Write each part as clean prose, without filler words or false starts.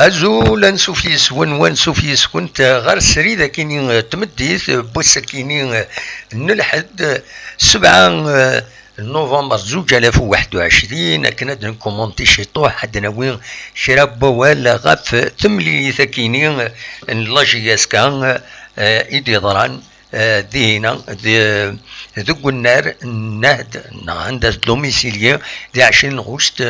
ازولا سوفيس ون سوفيس كنت غير سريده كيني تمديت بوسا كيني نلحد 7 نوفمبر 2021 كنا نكومونتي شي طوح حدنا وين شراب ولا غاف تملي ثكيني لاجياسكا ايدي ضران دينا ذوق النار النهد عند دوميسيليا دي 20 غشت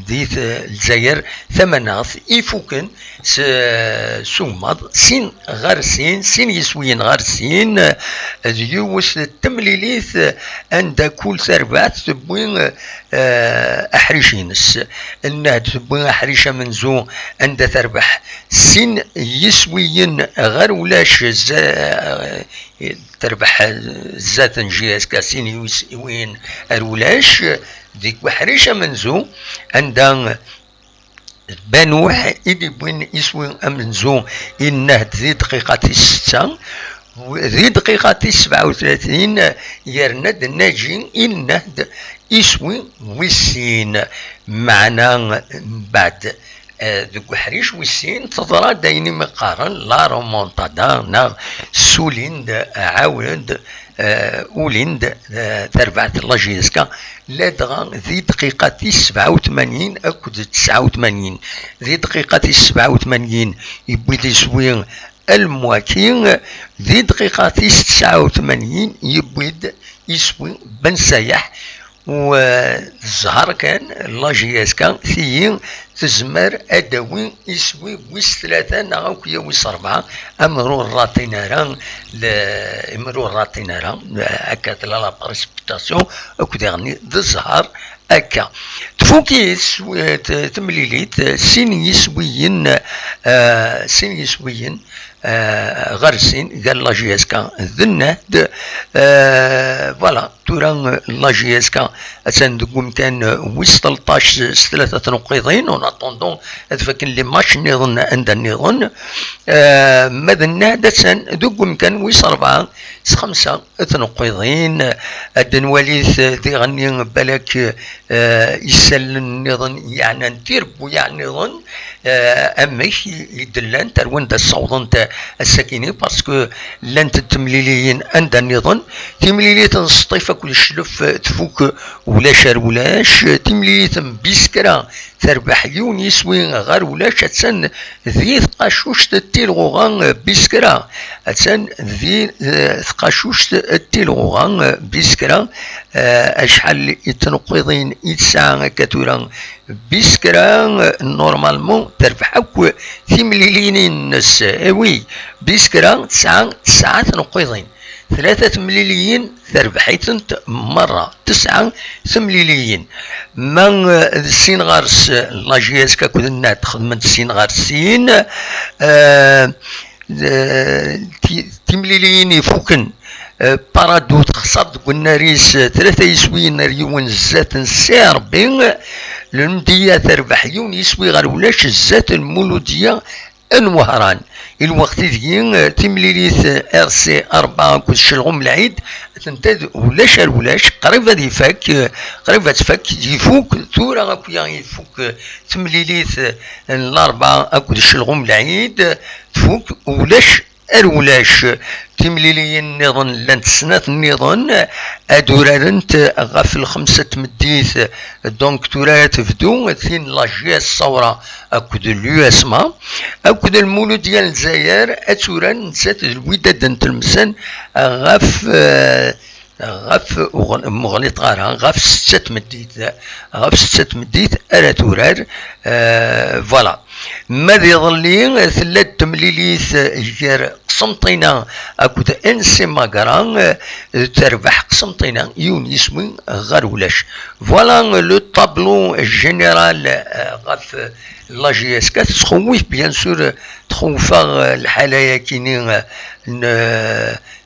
ديت الجزائر ثمناث يفوكن سومض سين غارسين سين يسوين غارسين ديوس التمليليث عند كل ثربات تبوين احريشينس النهد تبوين احريشه منزو عند تربح سين يسوين غير ولاش تربح زات نجياس كاسين وين الولاش ديك وحريشه منزو عندها بانوح إلي بوين يسوي منزو إنه ذي دقيقة 6 ذي دقيقة 37 يرند ناجي إنه يسوي ويسين معنا بعد ذوك حريش ويسين تضرى دايني مقارن لا رومونتادا نا سوليند عاود أوليند تربعة لاجيسكا لا دغا ذي دقيقة 87 أكد 89 ذي دقيقة 87 يبغي يسوي المواكين ذي دقيقة 89 يبغي يسوي بن سايح والزهر كان لاجياسكا ثيين تزمر أدوي يسوي ويس 3 نغاوكيا ويس 4 أمرو الراتينارا أمرو الراتينارا هكا لا بريسبيتاسيون أكد يعني الزهر هكا تفوكيس تمليليت سين يسويين غرسين قال لاجياسكا ذنهد فوالا توران لاجياسكا أتندقوم كان ويس 13 3 نقيضين ونطندون أتفكن لي ماش نظن عند النظن ماذا النهد أتندقوم كان ويس 4 5 نقيضين الدنواليث ذي غني بالك يسال النظن يعني نتيربو يعني نظن أماش يدلان تروان دا الصوضن تا الساكيني باسكو لان تمليليين عند النظام تمليلي تنسطيفك كل شلف تفوك ولاش تمليلي بيسكرا تربح يون يسوي غير ولاش تسن ذي ثقاشوش تيلغوغان بيسكرا تسن ذي ثقاشوش تيلغوغان بيسكرا اشحال يتنقضين يتسعى كتوران بيسكرا نورمالمون تربحك تمليلين الناس وي بيسكرا تسعة نقيضين 3 مليليين تربحيتنت مرة 9 مليليين من السين غارس لاجياسكا كنا تخدمت السين غارسين تمليليين يفوكن بارادو تخسر قلنا ريس 3 يسوين ريون الزات نسير بين المدية تربح يون يسوي غير ولاش الزات المولودية انوهران الوقت ذي تمليليث ار سي 4 كل شلغم العيد تنتاد ولاش قريبة تفك يفوك ثورة غاكويا يفوك تمليليث الاربعة اكو شلغم العيد تفوك ولاش تمليليين النظام لانت سنة النظام ادورانت غاف 5 مديث دونك تورات فدو ثين لاجياس الصورة اكد اليو اسما اكد المولود ديال الجزائر اتوران نسات الوداد نتلمسن غاف مغلط غارها غاف 6 مديث الا تورار فوالا ماذا يظلين ثلاث تمليليث جير قسمطينا اكود انسي ماكران تربح قسمطينا يون يسوي غير ولاش فوالا لو طابلو جينيرال غاف لاجياسكا تخوف بيان سور تخوفا الحالايا كينين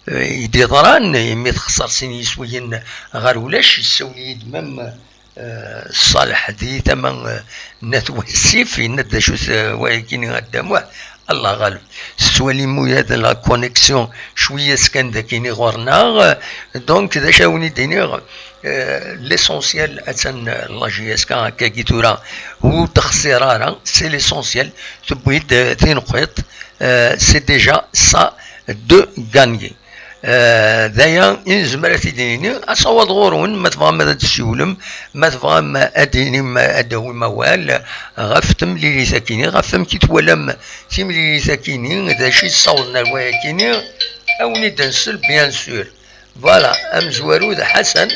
يدي ضران يمي تخسر سين يسوين غير ولاش يسوي يدمم الصالح ذي ثمن نتوسيف ندشوث ويكين قدامه الله غالب سوالي مو هذا لا كونيكسيون شويه سكان داكيني غورنا دونك ذا شاوني دينيغ ليسونسيال اتن لا جي اس كا كي تورا و تخسيرارا سي ليسونسيال تبويد تنقيط سي ديجا سا دو غانيي ذايا إن زمرت ديني أصوات غورون ما تبغى ما تسيولم ما تبغى ما أديني ما أدوي موال غفتم لي ساكيني غفتم كي تولم تيم لي ساكيني ذا شي صوتنا الواكيني أو ندنسل بيان سور فوالا أم زوارو ذا حسن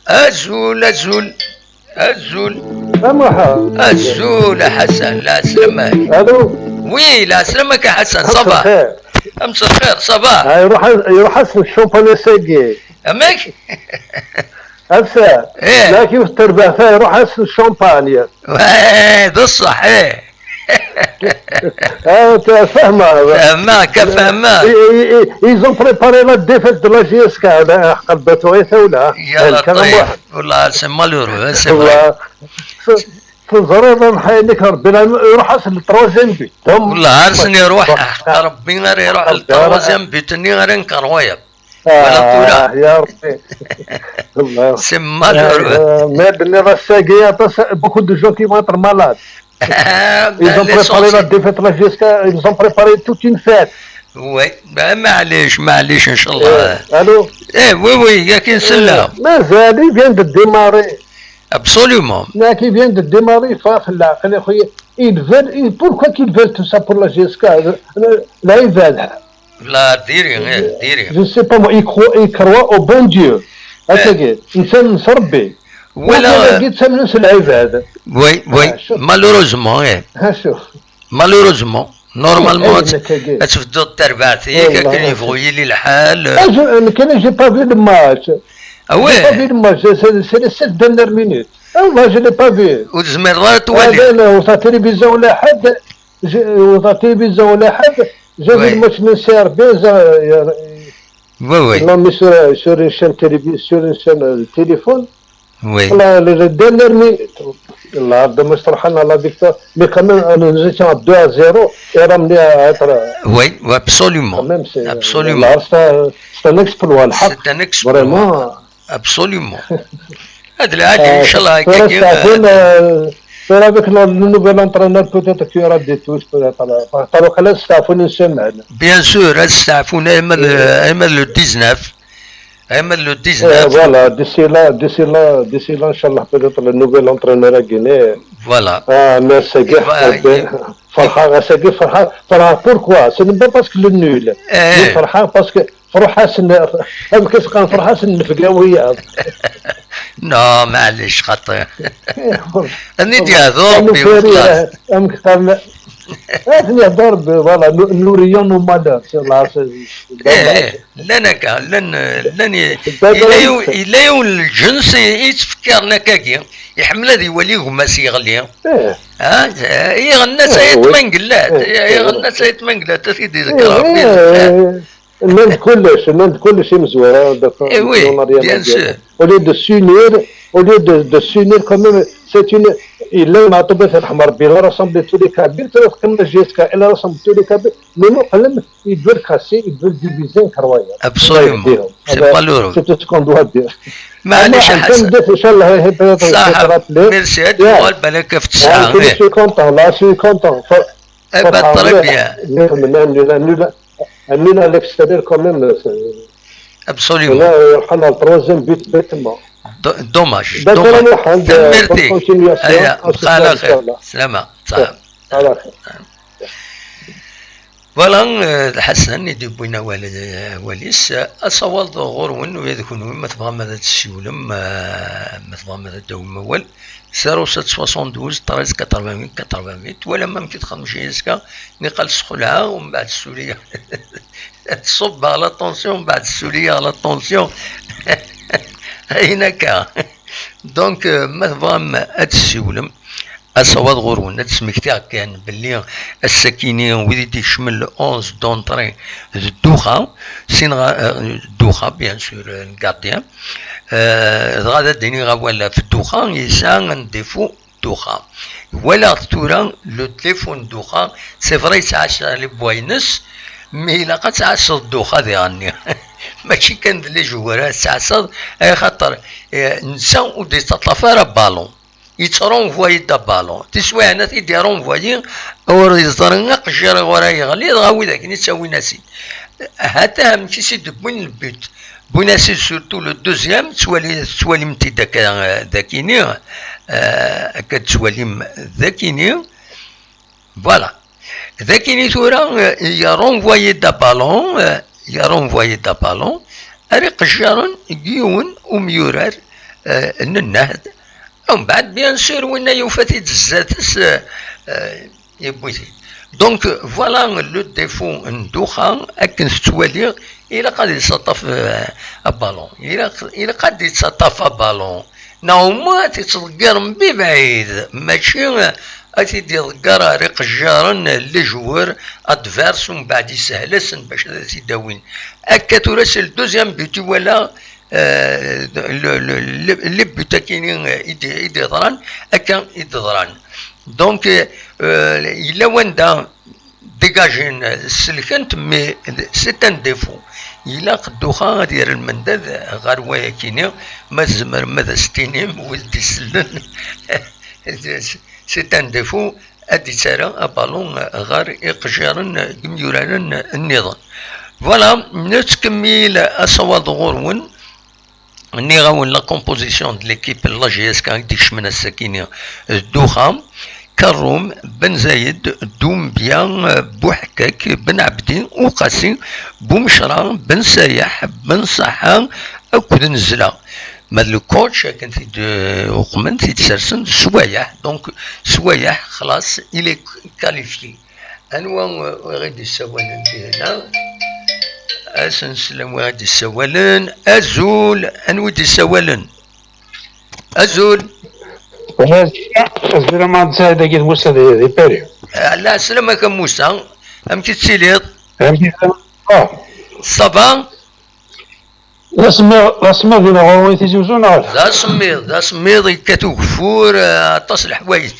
أزول أزول أزول أزول حسن لا سلامك الو وي لا سلامك يا حسن صباح امس الخير صباح يروح اسم الشومبان ساقي امك هسه ايه لا كيف تربح فيها يروح اسم الشومبانيا ده الصح ايه انت فاهمه فهماك فهماك ils ont préparé la défaite de la GSK قلبته غير ثوله يا لطيف والله سي مالورو سي فري في الزريبه محينك ربنا يروح اسم التروازيم بي والله عرسني يروح ربي غير يروح التروازيم بيتني غير نكرويا ولا يا ربي الله سي مالورو mais la SAGA beaucoup de gens qui vont être malades. Ils ont préparé la défaite la GSK, ils ont préparé toute une fête. وي معليش ان شاء الله الو ايه وي ياك نسلم مازال vient de démarrer. Absolument. Là qui vient de démarrer ils veulent pourquoi qu'ils veulent tout ça pour la GSK là ils veulent لا ديري je sais pas moi ils croient au bon Dieu هكا انسان نصربي ولا لقيت نفس العباد وي مالوروزمون ها شوف مالوروزمون نورمالمون تفدو التربعتي كان يبغي لي الحال انا كان جي با في الماتش وي pas vu le match, c'est les 7 dernières minutes. والله je l'ai pas vu. وتزمر تولي وصا تلفزيون ولا حد وصا تلفزيون ولا حد جاب الماتش من سي ار بي وي non mais sur une chaîne télévision sur une chaîne téléphone وي la dernière minute الله عبد ما شرحنا لا فيكتور مي كمان nous étions à 2-0 et رملي وي ابسوليومون ابسوليومون c'est un exploit الحق c'est un exploit vraiment absolument هذا العادي ان شاء الله c'est avec le nouvel entraîneur peut-être qu'il y aura des touches peut-être طبعا خلاص استعفونا نسمعنا bien sûr استعفونا ايما لو 19 ايما لو 19 voilà d'ici là inchallah peut-être le nouvel entraîneur à Guinée voilà mais c'est فرحان pourquoi ce n'est pas parce que le nul mais فرحان parce que فرحان كيف فرحان نفقاوية نو معليش خاطر اني ديال ضربي وخلاص هذه ضرب فوالا نوريون ومالا لنا لن إلا يوم الجنس يتفكرنا كاكي يحمل هذه يوليه ما سيغلي ها يغنى سيتمنقلات يغنى سيتمنقلات سيدي ذكرها الناس كلش مزوره oui bien sûr au lieu de s'unir quand même c'est une إلا ما طبت الحمر بيلا رسم tous les Kabyles comme le GSK إلا رسم tous les Kabyles mais non quand même ils veulent casser ils veulent diviser كروايا absolument c'est pas l'euro c'est tout ce qu'on doit dire معليش حسن إن شاء الله هي صح ميرسي هاد الوال بالك في 9 je suis content là je suis content نول à l'extérieur quand même absolument là on a le troisième but bêtement dommage ميرتي بقى على خير سلامة سلام على خير فوالا حسن يدبونا وليس أصوال غورون ويذكرون ما تبغى ماذا تسيولم ما تبغى ماذا تدوي موال 0772 13 88 88 ولا ما ممكن تخمش يسكا نقل سخلعة ومن بعد السورية تصب على طونسيون بعد السورية على طونسيون هيناكا دونك ما تبغى تسيولم أصوات غورون تسمكتها كان باللي السكينين ويدي يشمل 11 دونطري الدوخة سين الدوخة بيان سور الكارديان غادا ديني غا ولا في الدوخة يسان ديفو الدخان ولا تورا لو تليفون الدخان سي فري تعاش لي بوينس مي الا قد تعاش الدخان ديالني ماشي كان لي جوارات تعاش خاطر نسا ودي تطلفا بالون يترونفواي دا بالون تسوى هنا تيدي رونفواي او يزرنق جير ورا يغلي غاوي ذاك نساوي ناسي هذا ماشي سي دو بوين البوت بوناسي سورتو لو دوزيام توالي متي ذاكيني كتوالي ذاكيني فوالا ذاكيني تورا يا رونفواي دا بالون اريق جارن يون وميورار النهد ومن بعد بيان سور وين يوفاتي الزاتس يبويتي دونك فوالا لو ديفو ندوخا اكن توالي إلا قد يتسطف بالون إلا قد يتسطف بالون ناوما تتذكر من بعيد ماشي تيدي ذكر ريق جارن لي جوار ادفيرس ومن بعد يسهلسن باش تيداوين هكا تراس الدوزيام بيتي ولا لي بيتا كاينين يدران هكا يدران دونك إلا وندا ديجاجين السلكنت مي سي ان ديفو إلا قدوخا ديال المنداد غير ويا كيني ما زمر ماذا ستينيم ولدي سلن سي ان ديفو ادي ترى بالون غير يقجرن كميوران النظام فوالا نتكمل اصوات غورون ني غاون لا كومبوزيسيون د ليكيب لا جي اس كان ديكش من الساكينه الدوخه كروم بن زايد دومبيان بوحكاك بن عبدين وقاسي بومشرا بن سايح بن صحان اكد نزلا ماد لو كوتش كان وقمن تيتسرسن سوايح دونك سوايح خلاص الي كاليفي انوا غادي السوالن هنا اسنسلم غادي السوالن ازول انودي السوالن ازول السلام تساعد كي موسى دي بيريو لا سلامك موسى ام كتسيليط صبا لا سميض دينا غوي تيزوزون لا سميض كتوفور تصل حوايج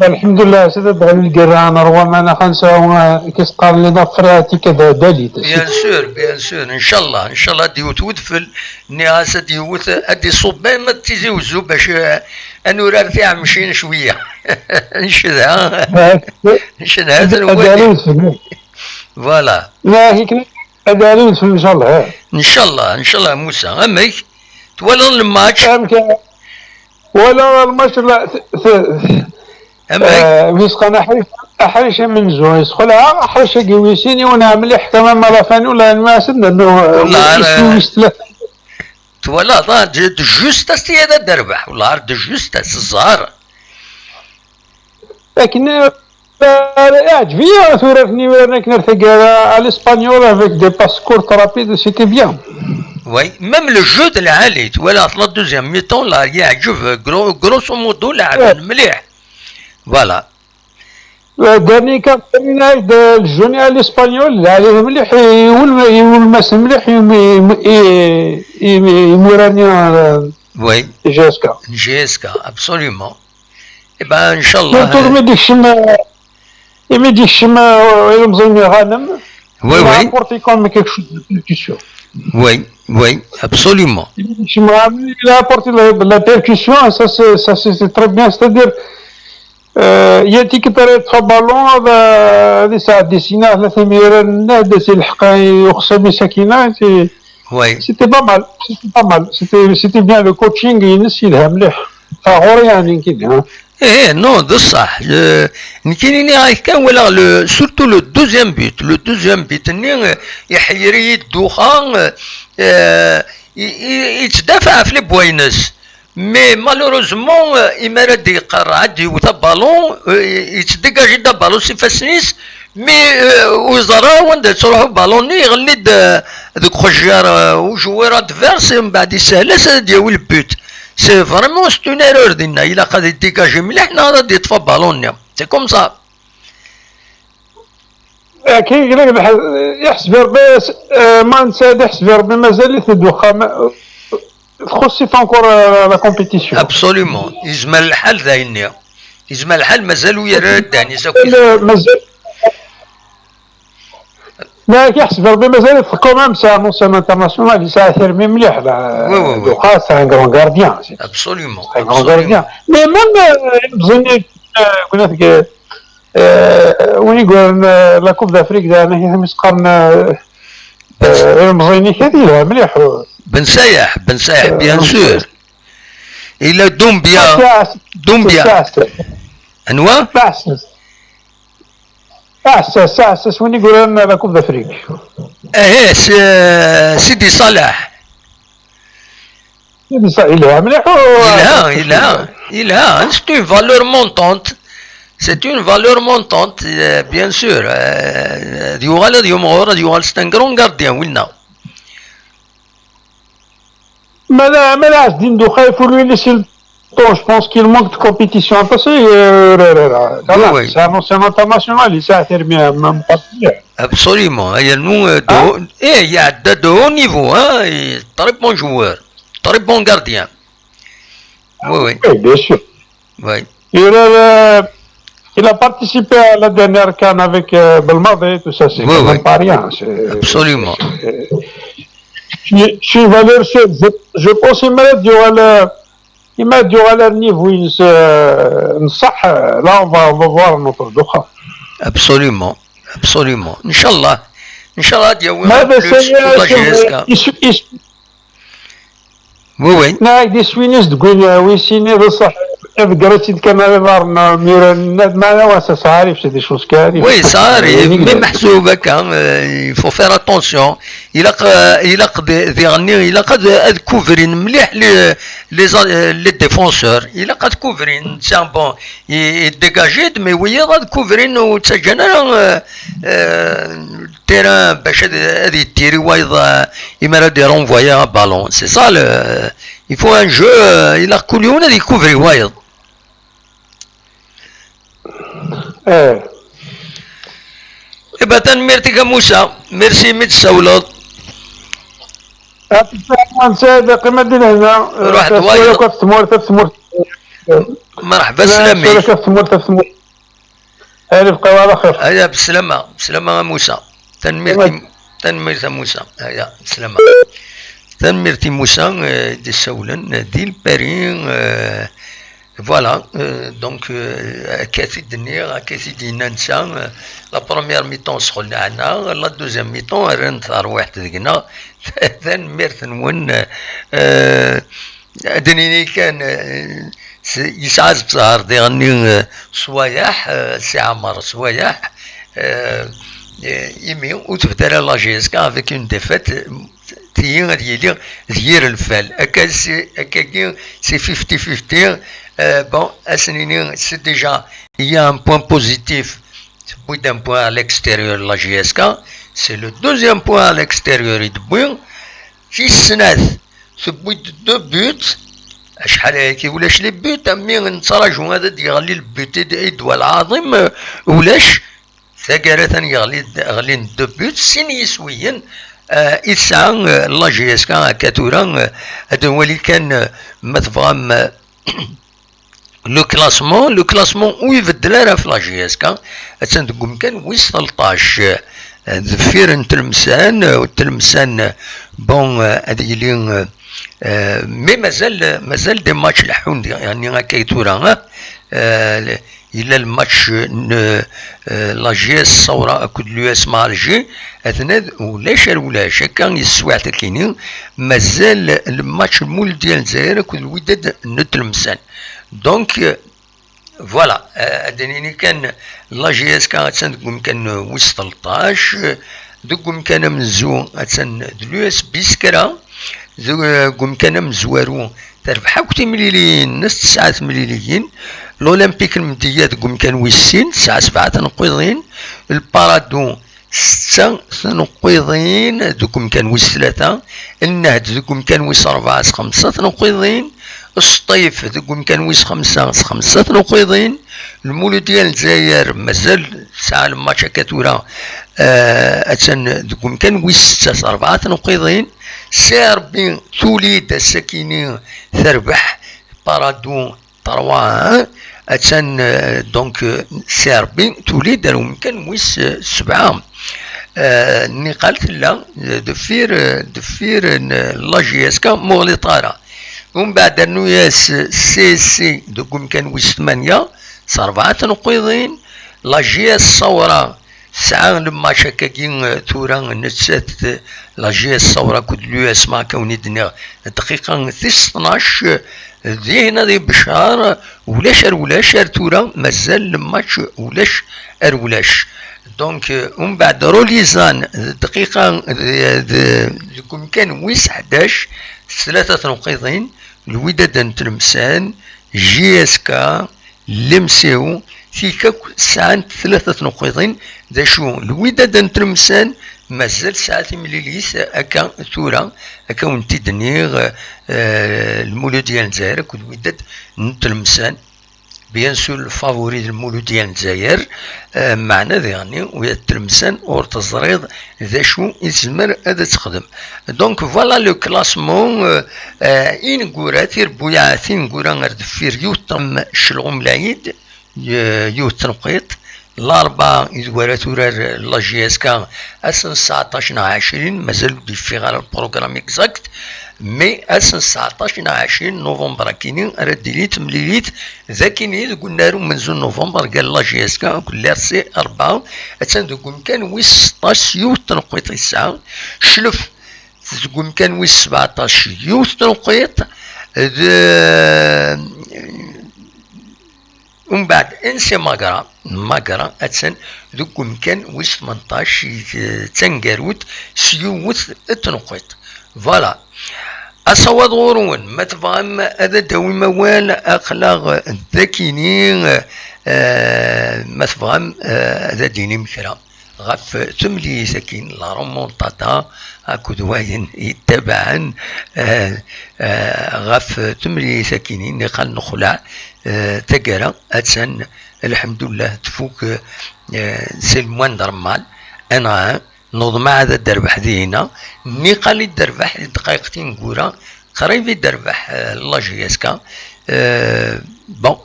الحمد لله سيدي بغا القران روا معنا خنسا كيسقار لنا فراتي كذا داليت بيان سور ان شاء الله ديوت ودفل ناس ديوت ادي صوبان ما تيزوزو باش انورا فيها مشينا شويه نشدها هذا الوالد فوالا لا هيك اداليت ان شاء الله ان شاء الله موسى امك تولى الماتش ولا الماتش لا ويسقنا احرش من زوج يسخلها احرش كيويسيني وانا مليح كمان مرافاني ولا ما سدنا انه تولى ضاد جوست هذا دربح والله عرض جوست الزهر لكن عجبني ثورتني ورناك نرتقى على الاسبانيول افيك دي باسكور رابيد سيتي بيان وي ميم لو جو العالي تولى في لا دوزيام ميطون لا يعجب غروسو مودو لعب مليح فوالا دارني كان الجوني على الاسبانيول عليه مليح يولمس مليح يموراني وي جيسكا ابسوليومون ايبا ان شاء الله ما يديكش ما يلمزوني غانم وي بورتيكون ما كيكش بيركسيون وي ابسوليومون il a apporté la percussion ça c'est très bien c'est-à-dire ياتي كتر بالون هذا ساعه ديسينا 3 ميران نادس الحقا يخص مساكينه وي سيتي با مال سيتي بيان لو كوتشينغ ينس يلها مليح غوري يعني كده ايه نو ده صح نكيني هكا ولا سورتو لو دوزيام بيت ني يحيري الدخان يتدافع في البوينس مي مالوروزمون إما دي قرع دي وتا بالون يتدقاجي دا بالون سي فاسنيس مي وزراء وند تروحو بالوني يغلي دوك خجار وجوار ادفيرس من بعد يسهل ديال البوت سي فريمون سي اون ايرور ديالنا الا قاد يديكاجي مليح حنا غادي يطفى بالوني سي كوم سا كي قال يحسب ربي ما نسى يحسب ربي مازال يدوخا تخصيت انكور لا كومبيتيسيون. ابسوليومون يزمل الحال ذايني، يزمل الحال مازالو يرد يعني مازال لا كيحسب ربي مازال كومام سا مونسيون انترناسيونال يساعد ترمي مليح دوكا سا ان كرون غارديان ابسوليومون ان كرون غارديان مي ميم بزني قلنا لك وين يقول لا كوب دافريك دانا هي مسقرن مزيني كثير مليح بن سايح بيان سور الى دومبيا انوا ساعة وين يقول لنا لا كوب دافريك سيدي صالح إلها مليح إلها c'est une valeur montante. C'est une valeur montante, bien sûr. C'est un grand gardien, oui, non. Mais là, il faut lui laisser le temps. Je pense qu'il manque de compétition. Parce que c'est un ancien international, il sait faire même pas. Absolument. Il y a de haut niveau, hein. Très bon joueur, très bon gardien. Oui, bien sûr. Oui. Il a participé à la dernière canne avec Belmadi, tout ça, c'est pas rien. Absolument. Je suis valeur sûre. Je pense qu'il m'a dit à leur niveau, là on va voir notre doxa. Absolument. Inch'Allah. Oui. دي سوينيس تقول ويسيني بصح قريتي الكاميرا ما واسس عارف سي دي شوز كاري. Oui, ça arrive, mais محسوبة كان il faut faire attention. Il a قد كوفرين مليح les défenseurs. Il a قد كوفرين tiens bon il dégagé mais oui قد كوفرين وتسجلنا terrain باش هذه تيري وايضا يمرا دي رونفويا بالون. C'est ça il faut un jeu il a كل هذه كوفري وايض. إبا تنميرتك موسى ميرسي متسولط نسى قيمة دين هنا روح دوايا تثمر مرحبا سلامي تثمر هذه بقى على خير. هيا بسلامة موسى تنميرتي موسى هيا بسلامة تنميرتي موسى دي سولن دي البارين. Voilà, donc la première mi-temps sur la deuxième mi-temps rentre واحد دقنا ثان ميرثن دنيني كان يسعز بزهر ديغني صوايح سي عمر صوايح يمي وتبدل لا جيسكا افيك اون ديفيت تيين ديال الفال هكا سي 50-50. Bon, c'est déjà, il y a un point positif, d'un point à l'extérieur de la GSK, c'est le deuxième point à l'extérieur de Bouin, qui ce but de 2 buts, شحال هيك ولاش لي بوت امي نتراجعوا هذا يغلي البوت يدوى العظيم ولاش ثقالة يغلي 2 بوت سين يسويا يسعى لا جي اس كا كاتورا هذا هو اللي كان مثفغم لو كلاسمون ويبدل راه في لا جي اس كا تنقول كان ويس 13 ذفير التلمسان بون هذه اللي مي مازال دي ماتش لحون يعني هكا تورا الى الماتش لا جي اس الصوره اكد اليو اس مع الجي اثناء ولاش كان يسوع تكيني مازال الماتش المول ديال الجزائر اكد الوداد نتلمسان دونك فوالا هذاني كان لا جي اس كان ويس 13 دوكم كان مزو اليو اس بيسكرا قوم كان مزوارو تربحا كنتي مليلين ناس 9 مليليين الاولمبيك المديات قوم كان ويسين 7 تنقيضين البارادو 6 تنقيضين دوكم كان ويس 3 النهد دوكم كان ويس 4 5 تنقيضين السطيف دوكم كان ويس 5 تنقيضين المولود ديال الجزائر مازال ساعة الماتش كاتورا دوكم كان ويس 6 4 تنقيضين سيربي توليد السكينين تربح بارادو 3 اتسان دونك سيربي توليد يمكن ويس 7 ني قالت لا دفير لاجيسكا مغلطارة ومن بعد انو ياس سي دوك كان ويس 8 صار 4 نقيضين لاجيس صورة ساعة لما شكاكين تورا نتسات لاجيس صورة كود لو اسمع كوني دنيا دقيقة 12 هنا ذي بشار ولاش تورا مازال الماتش ولاش دونك ومن بعد روليزان دقيقة لكم كان ويس 11 3 نقيضين الوداد نتلمسان جي اس كا لمسيو فيك ساعة 3 نقيضين ذا شو الوداد نتلمسان مازال ساعة مليليس أكا ثورة أكا ونتي دنيغ المولود ديال الجزائر كل وداد نتلمسان بيان سور الفافوري المولود ديال الجزائر معنا يعني ويا التلمسان اور تزريض ذا شو يزمر هذا تخدم دونك فوالا لو كلاسمون إن كوراتير بويعاتين كورا غردفير يوتم شلغم العيد يوتنقيط الأربعة يدوار تورار لا جي اس كا أسن 19 مازال في غير البروغرام اكزاكت مي أسن 19 نوفمبر كاينين رديليت مليليت ذاكيني قلنا لهم منذ نوفمبر قال لا جي اس كا كل سي 4 أتسان دوكم كان ويس 16 يوت تنقيط الساعة شلف دوكم كان ويس 17 يوت تنقيط ومن بعد انسي ماقرا اتسن دوك مكان ويس 18 تنقاروت سيوث التنقيط فوالا اصوات غورون ما تفهم هذا داوي موال اخلاق الذكيين ما تفهم هذا ديني مكرا غف تملي سكين لا رومونتادا اكود واين يتبعن غف تملي سكينين نقال نخلع تقرا اتسن الحمد لله تفوق سي الموان درمال انا نوض مع هذا الدربح دينا نقال الدربح دقيقتين كورا قريب الدربح لاجيسكا بون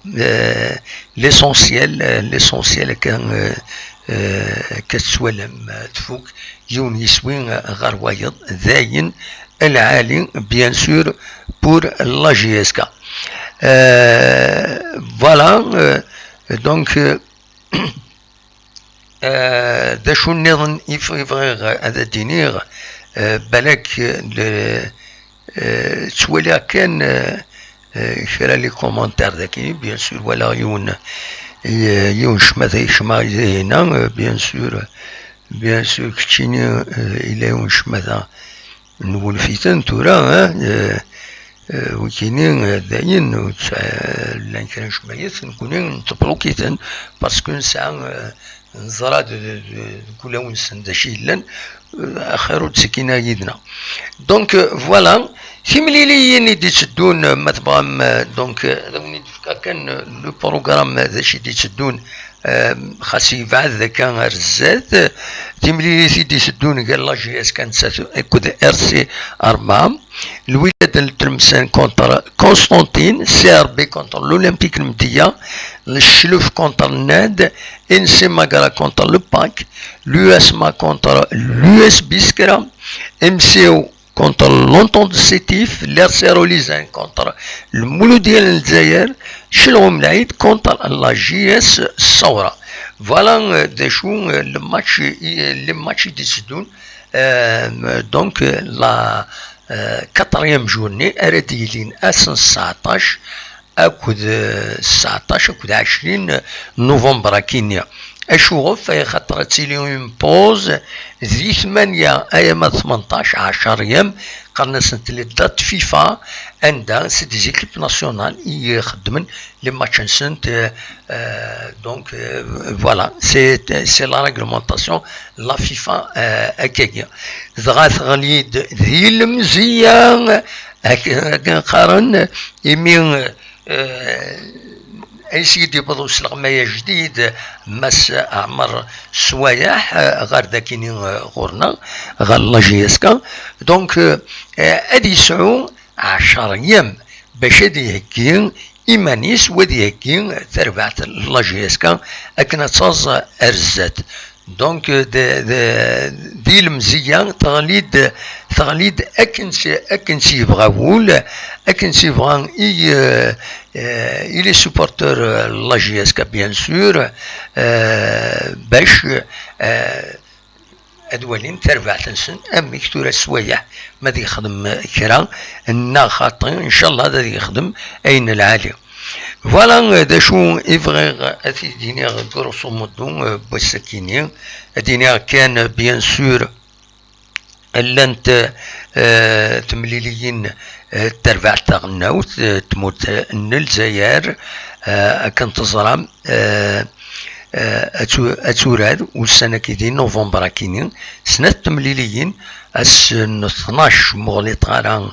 ليسونسيال كان كتسولم تفوق يون يسوين غير وايض ذاين العالي بيان سور بور لا جي اس كا فوالا دونك دا شو النظام يفغي هذا دينيغ بالك تولي كان شرا لي كومونتير ذاكي بيان سور ولا يون شماذا هنا بيان سور كتشيني إلا يون شماذا نقول فيتن تورا وكاينين داين لان كان شمايث نكونين نتبلوكيتن باسكو نسعى نزرا كل ونسن داشي لان اخر تسكينا يدنا دونك فوالا في مليليين يدي تشدون ما تبغام دونك كان لو بروغرام داشي يدي تشدون خاصي بعد ذاك رزات تيملي يدي يسدون قال لا جي اس كانت كود ار سي 4 الوداد التلمسان كونتر كونستانتين سي ار بي كونتر الاولمبيك المديه الشلوف كونتر الناد ان سي ماغرا كونتر لو باك لو اس ما كونتر لو اس بيسكرا ام سي او كونتر لونتون دو سيتيف لير سيروليزان كونتر المولود ديال الجزائر شلغم العيد كونتر لا جي اس الصورة فوالا دا شو الماتش يديسدون دونك لا كاتريام جورني ارديلين اسن 19 اكود 19 اكود 20 نوفمبر كينيا اشوف في خاطر تيليون بوز ذي 8 ايام 18 10 ايام قرنا سنة دات فيفا عندها سي دي زيكيب ناسيونال يخدمن لي ماتش سنت دونك فوالا سي لا ريغلومونطاسيون لا فيفا هكاكيا ضغط غليد ذي المزيان هكا نقارن يمين اي سيدي بدو سلغمايا جديد مس عمر سوايح غير ذاكيني غورنا غير لاجيسكا دونك ادي يسعو 10 ايام باش ادي هكين ايمانيس ودي هكين تربعت لاجيسكا اكنا تصاز ارزات دونك دي المزية تغليد اكن سيبغاول اكن سيبغان اي لي سوبورتور لا جي اس كا بيان سور باش ادوالين تربع تنسن امي كتورة سوايح ما دي يخدم كرا انا خاطر ان شاء الله دا يخدم اين العالي فوالا دا شو افغيغ اثي دينيغ غروسو مودو بوسكيني دينيغ كان بيان سور لانت تمليليين تربع تغناوت تموت الجزائر كانت تزرع اتوراد والسنه كيدي نوفمبر كينين سنه تمليليين 12 مغلط غاران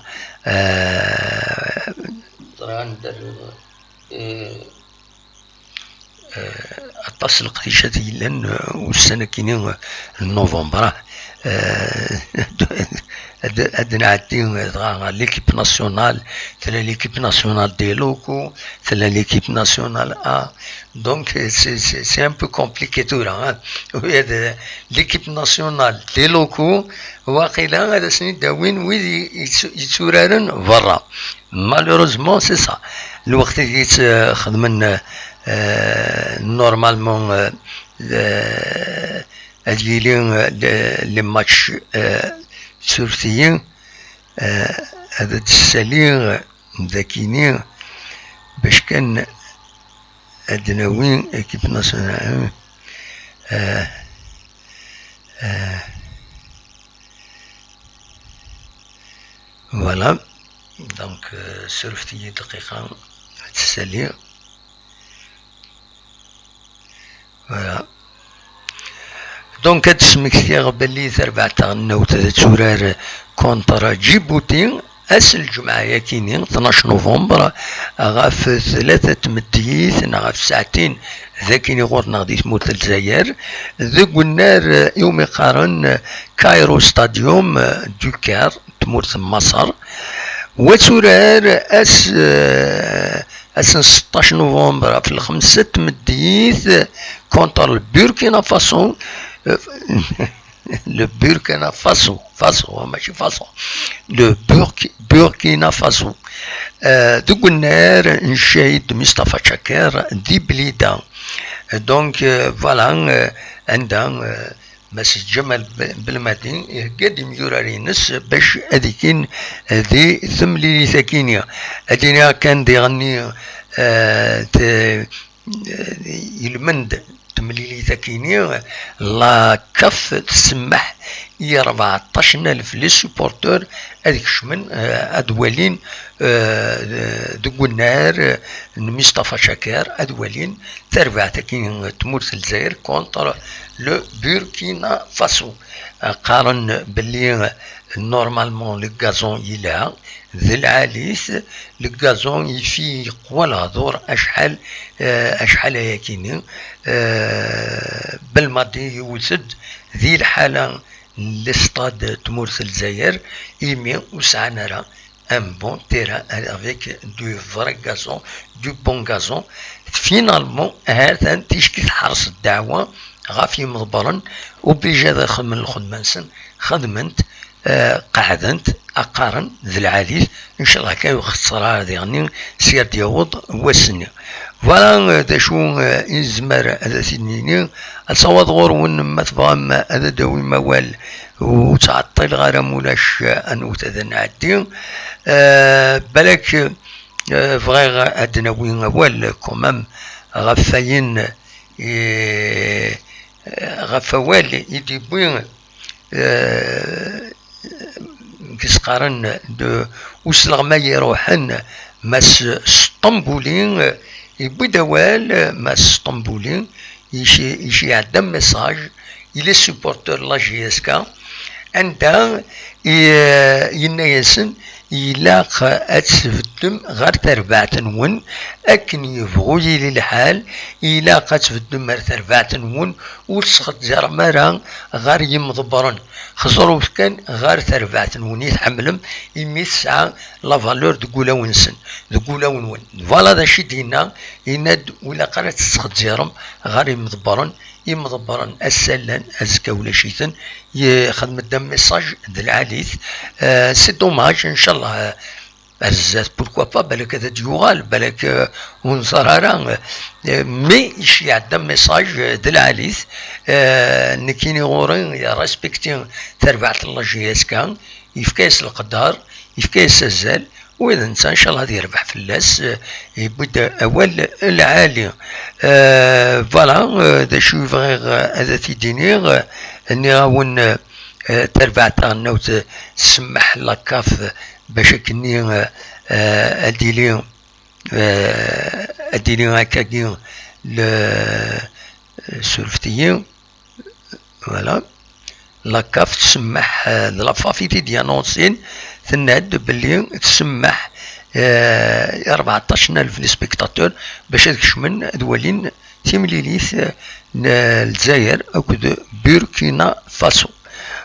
اتصل قديشة لان والسنه كينين نوفمبر ادنا عدين ليكيب ناسيونال تلا ليكيب ناسيونال دي لوكو تلا ليكيب ناسيونال دونك سي ان بو كومبليكي تورا وهذا ليكيب ناسيونال دي لوكو واقيلا هذا سني داوين ويدي يتورارن برا مالوروزمون سي سا الوقت اللي خدمنا نورمالمون أجيلين لي ماتش سورتيين هذا السليم ذاكينين باش كان أدناوين إكيب ناسيونال فوالا دونك سورفتي دقيقة السليم فوالا دونك هاد السمكتيغ باللي تربع تغناوت تورار كونترا جيبوتي اس الجمعة ياكينين 12 نوفمبر غاف 3 مديث غاف ساعتين ذاكيني غورنا غادي تموت الجزائر ذوك النار يوم يقارن كايرو ستاديوم دوكار تموت مصر وتورار اس 16 نوفمبر في الخمسة مديث كونتر البوركينا فاسو le Burkina Faso, ماشي فاسو le Burkina Faso دوغنار نشاهد مصطفى شاكر دي بليدا دونك فوالا عندها مسجد جمال بالمدين قدم يورارينس باش هذيكين ذي ثملي ثاكينيا هذينا كان ديغني يلمند تمليلي ذاكيني لا كف تسمح 14,000 لي سوبورتور هذيك شمن ادوالين دوغنار مصطفى شاكر ادوالين تربع تاكين تموت الجزائر كونتر لو بوركينا فاسو قارن باللي نورمالمون لو غازون يلا ذي العاليث لو غازون يفيق ولا دور اشحال ياكيني بالماضي يوسد ذي الحاله لستاد تمورث الجزائر يمي وسعنرا un bon terrain avec du vrai gazon, du bon gazon. Finalement, هذا تيشكي حرص الدعوة غافي مضبرا وبيجا داخل من الخدمانسن خدمنت قعدنت أقارن ذي العديد إن شاء الله كان يختصر هذا يعني سير ديوض وسني فوالا دا شو إزمار هذا سنيني الصواد غور ون ما تبغى هذا داوي موال وتعطل غير مولاش أنو تذن عدي بالك فغير أدناوي موال كمام غفاين غفوال يديبوين كيسقارن دو وسلغ ما يروحن ماس اسطنبولين يبوي دوال ماس اسطنبولين يشي عندهم ميساج إلى سوبورتور لا جي اس كا عندها ينايسن إلا أتفدم غير تربعتنون أكن يبغوي للحال إلا أتفدم غير تربعتنون وتسخط زرمارا غير يمضبرن خسروا كان غير تربعتنون يتحملم يمي تسعى لا فالور دقولا ونسن دقولا ونون فوالا دا شي دينا يناد ولا قرات تسخط زرم غير يمضبرن يمضبرن السلان أزكا ولا شيثن يخدم الدم ميساج دالعاليث سي دوماج ان شاء الله الزات بوركوا با بالك هذا ديوغال بالك ونصرارا مي يشيع الدم ميساج دالعاليث نكيني غورين يا ريسبكتين تربعت الله جياس كان يفكاس القدار يفكاس الزال وإذا انسان ان شاء الله غادي يربح في اللاس يبدا اول العالي فوالا دا شو فغير هذا تيديني اني غاون تربعتها نوت تسمح لاكاف باش كني اديلي هكاكي لسولفتيين فوالا لاكاف تسمح لافافيتي ديانونسين تناد باللي تسمح 14,000 سبيكتاتور باش تكشمن دولين تيمليليث الجزائر أو بوركينا فاسو.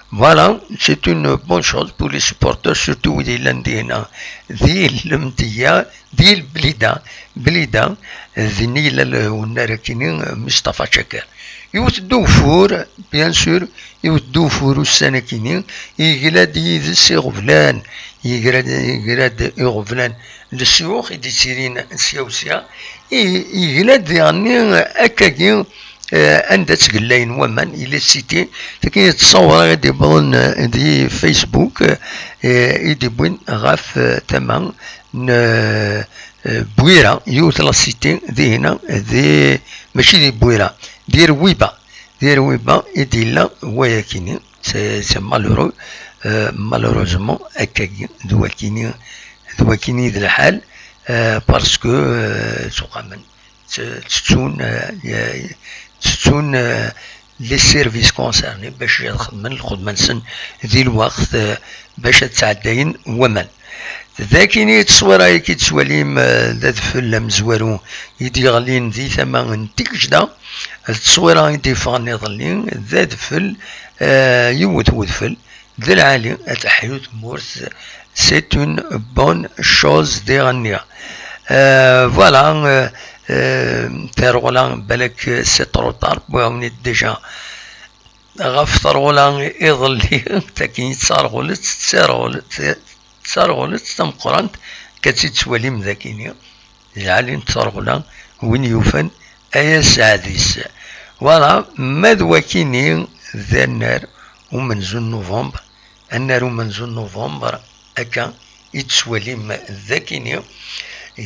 Voilà, c'est une bonne chose pour les supporters, surtout des Landina, des Lumtia, des Blida, des Nil Narakinin, Mustafa Chakar. يوتدو فور بيان سور يوتدو فور السنكينين يقلاد يدسي غفلان يقلاد غفلان للسيوخ يدي سيرين سيوسيا يقلاد يعني أكاكين عند تقلاين ومن إلى السيتي تكين تصور غادي بون دي فيسبوك يدي بوين غاف تمام بويرة يوت لا سيتي دي هنا دي ماشي دي بويرة دير ويبا يديلا وياكيني سي مالورو مالوروزمون هكاكي دواكيني ذا الحال باسكو سوقا تتون لي سيرفيس كونسيرني باش يخدمن الخدمة نسن ذي الوقت باش تعداين ومن ذاكيني تصويرا كي تسواليم ذات فلم زوارو يدي غلين ذي ثمن تكجدا التصويرا يدي فاني ظلين ذات فل يوت ودفل ذا العالي اتحيوت مورث سيت اون بون شوز دي غنيا فوالا ترغلا بالك سي تروطار بوغني ديجا غاف ترغلا يظلي تاكين تصارغولت تمقرانت كتسي تسواليم ذاكيني جعلين تصارغولا وين يوفن ايا سعديس فوالا مادواكيني ذا النار ومنزل نوفمبر النار ومنزل نوفمبر هكا يتسواليم ذاكيني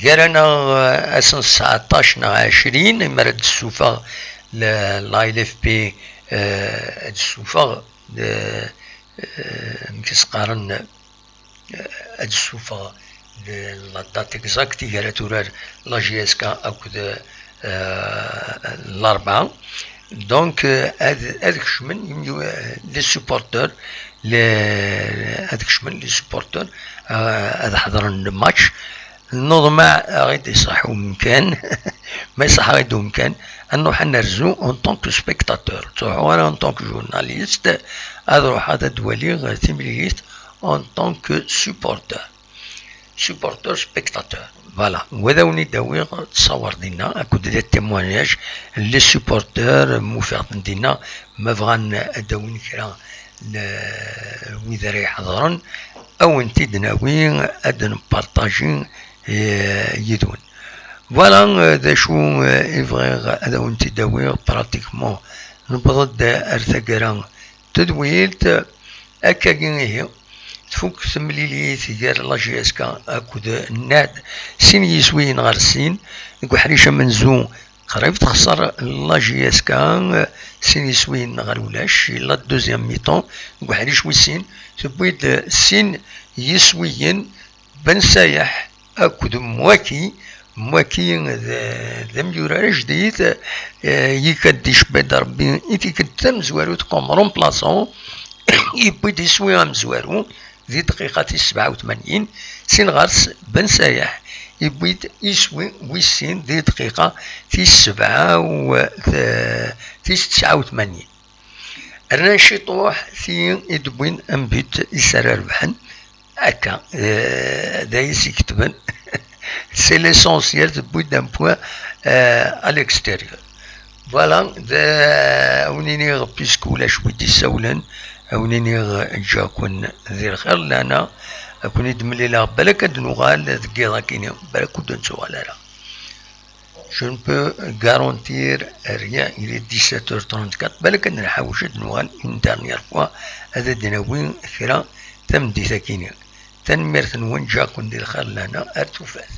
قالنا اسن 19 20 مرد السوفا لاي اف بي السوفا مكسقارن السوفا لا دات اكزاكتي قالت تورار لا جي اس كا اكد الاربعه دونك هذاك شمن لي سوبورتور هذاك شمن لي سوبورتور هذا حضر الماتش نضمع غير يصحوا مكان ما يصح غير مكان انه حنرزو اون طونك سبيكتاتور تروحوا انا اون طونك جورناليست اروح هذا دولي غير تمليت اون طونك سوبورتور سبيكتاتور فوالا وهذا وني داوي تصور دينا اكو دي تيموانياج لي سوبورتور موفق دينا ما بغان داوين كرا وإذا راح يحضرن او انتي دناوي ادن بارطاجين يدون فوالا ذا شو يفغي هذا وانتي داوي براتيكمون نبضد ارثقران تدويلت اكاكين هي تفوك ثمليلي ثيار لا جي اس كا اكود الناد سين يسوين غير السين نقول حريشه منزو قريب تخسر لا جي اس كا سين يسوين غير ولاش لا دوزيام ميطون نقول حريش ويسين تبويد سين يسوين بن سايح اكود مواكي ذا ميورا جديد يكديش بدا ربي يتي كدام زوارو تقوم رومبلاسون يبويد يسوي مزوارو ذي دقيقة 87 سين غارس بن سايح يبيد يسوي ويسين ذي دقيقة 89. أنا شي طوح في يدوين أنبيت يسرى ربحن هكا دايس يكتبن سي ليسونسيال تبوي دان بوان à l'extérieur. Voilà, أونيني بيسكو ولا شوي ديساولن أونيني جاكون ذي الخير لنا أكون يدملي لا بالك نوغال ذكيضا كيني بالك ود نسوغال لا. Je ne peux garantir rien, il est 17h34 بالك نحاوش نوغال une dernière fois هذا دناوين كرا تمدي ثكيني تنمير ثنوين جاكون ذي الخير لنا أرتوفات.